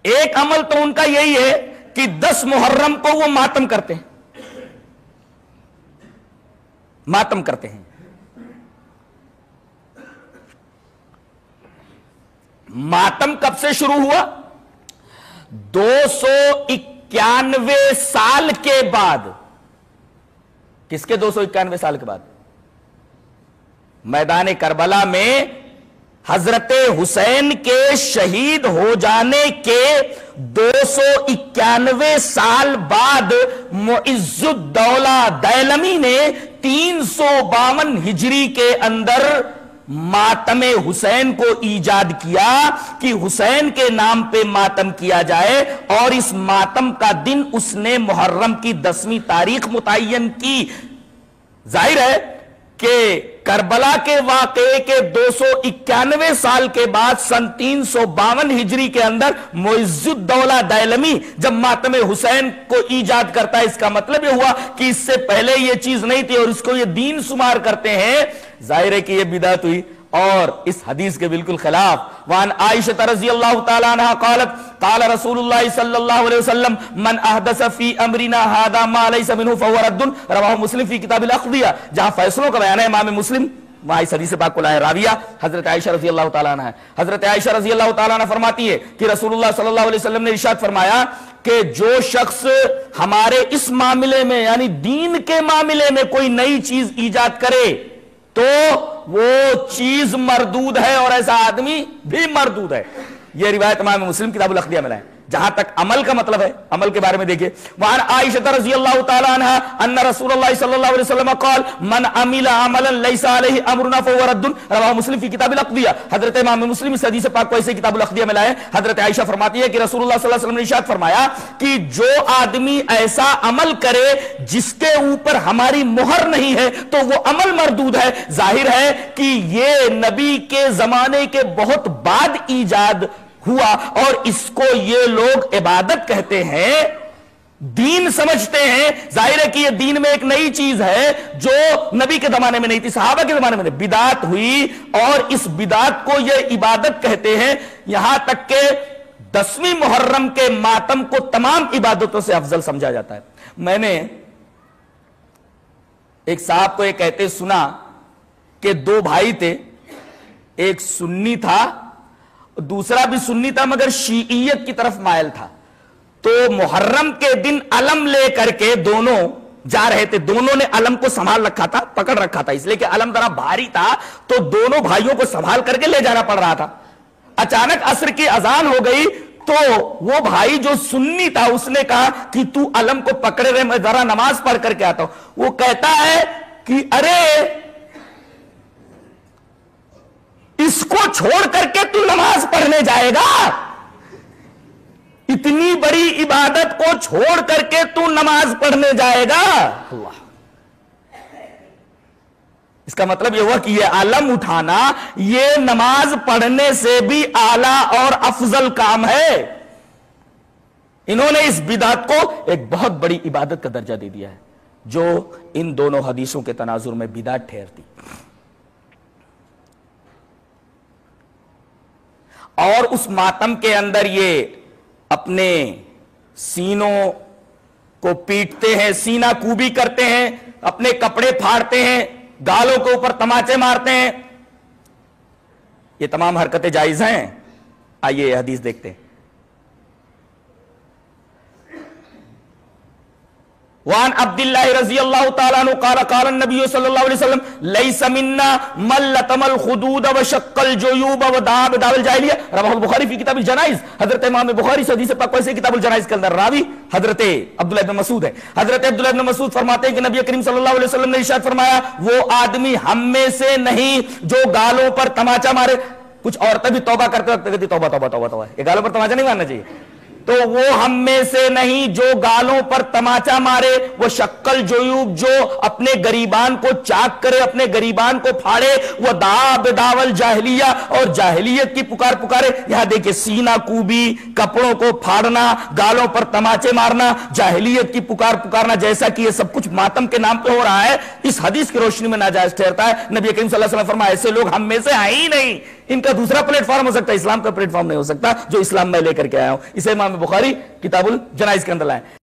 ایک عمل تو ان کا یہی ہے کہ 10 محرم کو وہ ماتم کرتے ہیں، ماتم کرتے ہیں۔ ماتم کب سے شروع ہوا؟ 291 سال کے بعد۔ کس کے 291 سال کے بعد؟ میدان کربلا میں حضرت حسین کے شہید ہو جانے کے 291 سال بعد معز الدولہ دیلمی نے 352 ہجری کے اندر ماتم حسین کو ایجاد کیا کہ حسین کے نام پہ ماتم کیا جائے، اور اس ماتم کا دن اس نے محرم کی 10ویں تاریخ متعین کی۔ ظاہر ہے کہ کربلا کے واقعے کے 291 سال کے بعد سن 352 ہجری کے اندر معز الدولہ دیلمی جب ماتم حسین کو ایجاد کرتا ہے، اس کا مطلب یہ ہوا کہ اس سے پہلے یہ چیز نہیں تھی اور اس کو یہ دین شمار کرتے ہیں۔ ظاہر ہے کہ یہ بدعت ہوئی اور اس حدیث کے بالکل خلاف۔ وان عائشہ رضی اللہ تعالی عنہ قالت قال رسول اللہ صلی اللہ علیہ وسلم من احدث فی امرنا هذا ما ليس منه فهو رد، رواہ مسلم فی کتاب الاقضیہ۔ جہاں فیصلوں کا بیان ہے امام مسلم، وہاں اس حدیث پاک کو لائے راویہ حضرت عائشہ رضی اللہ تعالی عنہ ہے۔ حضرت عائشہ رضی اللہ تعالی عنہ فرماتی ہے کہ رسول اللہ صلی اللہ علیہ وسلم نے ارشاد فرمایا کہ جو شخص ہمارے اس معاملے میں یعنی دین کے معاملے میں کوئی نئی چیز ایجاد کرے تو وہ چیز مردود ہے اور ایسا آدمی بھی مردود ہے۔ یہ روایت امام مسلم کتاب الاقضیہ میں ہے۔ جہاں تک عمل کا مطلب ہے، عمل کے بارے میں دیکھیں، وعن عائشہ رضی اللہ تعالی عنہ ان رسول اللہ صلی اللہ علیہ وسلم قال من عمل عملا ليس عليه امرنا فهو رد، رواہ مسلم فی کتاب الاقضیہ۔ حضرت امام مسلم اس حدیث پاک کو ایسے کتاب الاقضیہ میں لائے۔ حضرت عائشہ فرماتی ہے کہ رسول اللہ صلی اللہ علیہ وسلم نے ارشاد فرمایا کہ جو آدمی ایسا عمل کرے جس کے اوپر ہماری مہر نہیں ہے تو وہ عمل مردود ہے۔ ظاہر ہے کہ یہ نبی کے زمانے کے بہت بعد ایجاد ہوا اور اس کو یہ لوگ عبادت کہتے ہیں، دین سمجھتے ہیں۔ ظاہر ہے کہ یہ دین میں ایک نئی چیز ہے جو نبی کے زمانے میں نہیں تھی، صحابہ کے زمانے میں نہیں، بدعت ہوئی اور اس بدعت کو یہ عبادت کہتے ہیں۔ یہاں تک کہ 10ویں محرم کے ماتم کو تمام عبادتوں سے افضل سمجھا جاتا ہے۔ میں نے ایک صاحب کو یہ کہتے سنا کہ 2 بھائی تھے، ایک سنی تھا دوسرا بھی سنی تھا مگر شیعیت کی طرف مائل تھا، تو محرم کے دن علم لے کر کے دونوں جا رہے تھے۔ دونوں نے علم کو سنبھال رکھا تھا، پکڑ رکھا تھا، اس لیے کہ علم ذرا بھاری تھا تو دونوں بھائیوں کو سنبھال کر کے لے جانا پڑ رہا تھا۔ اچانک عصر کی اذان ہو گئی تو وہ بھائی جو سنی تھا اس نے کہا کہ تو علم کو پکڑے رہے، میں ذرا نماز پڑھ کر کے آتا ہوں۔ وہ کہتا ہے کہ ارے اس کو چھوڑ کر کے تو نماز پڑھنے جائے گا؟ اتنی بڑی عبادت کو چھوڑ کر کے تو نماز پڑھنے جائے گا؟ اللہ، اس کا مطلب یہ ہوا کہ یہ علم اٹھانا یہ نماز پڑھنے سے بھی اعلیٰ اور افضل کام ہے۔ انہوں نے اس بدعت کو ایک بہت بڑی عبادت کا درجہ دے دیا ہے جو ان دونوں حدیثوں کے تناظر میں بدعت ٹھہرتی۔ اور اس ماتم کے اندر یہ اپنے سینوں کو پیٹتے ہیں، سینہ کوبی کرتے ہیں، اپنے کپڑے پھاڑتے ہیں، گالوں کے اوپر تماچے مارتے ہیں۔ یہ تمام حرکتیں جائز ہیں؟ آئیے یہ حدیث دیکھتے ہیں۔ وعن عبد اللہ رضی اللہ تعالیٰ عنہ قال قال النبی صلی اللہ علیہ وسلم لیس منا من لطم الخدود وشق الجیوب ودعا بدعوى الجاہلیہ، رواہ البخاری فی کتاب الجنائز۔ حضرت امام بخاری سے حدیث پاک سے کتاب الجنائز کے اندر راوی حضرت عبداللہ بن مسعود ہے۔ حضرت عبداللہ بن مسعود فرماتے ہیں کہ نبی کریم صلی اللہ علیہ وسلم نے ارشاد فرمایا وہ آدمی ہم میں سے نہیں جو گالوں پر تماچا مارے۔ کچھ عورتیں بھی توبہ کرتے وقت کہتی توبہ توبہ توبہ توبہ، یہ گالوں پر تماچا نہیں مارنا چاہیے۔ تو وہ ہم میں سے نہیں جو گالوں پر تماچا مارے، وہ شکل جیوب جو اپنے گریبان کو چاک کرے، اپنے گریبان کو پھاڑے، وہ دعا بدعوى الجاہلیہ اور جاہلیت کی پکار پکارے۔ یہاں دیکھیں سینہ کوبی، کپڑوں کو پھاڑنا، گالوں پر تماچے مارنا، جاہلیت کی پکار پکارنا، جیسا کہ یہ سب کچھ ماتم کے نام پہ ہو رہا ہے، اس حدیث کی روشنی میں ناجائز ٹھہرتا ہے۔ نبی کریم صلی اللہ علیہ وسلم فرمایا ایسے لوگ ہم میں سے ہیں ہی نہیں۔ ان کا دوسرا پلیٹ فارم ہو سکتا ہے، اسلام کا پلیٹ فارم نہیں ہو سکتا جو اسلام میں لے کر کے آیا ہوں۔ اسے امام بخاری کتاب الجنائز کے اندر لائیں۔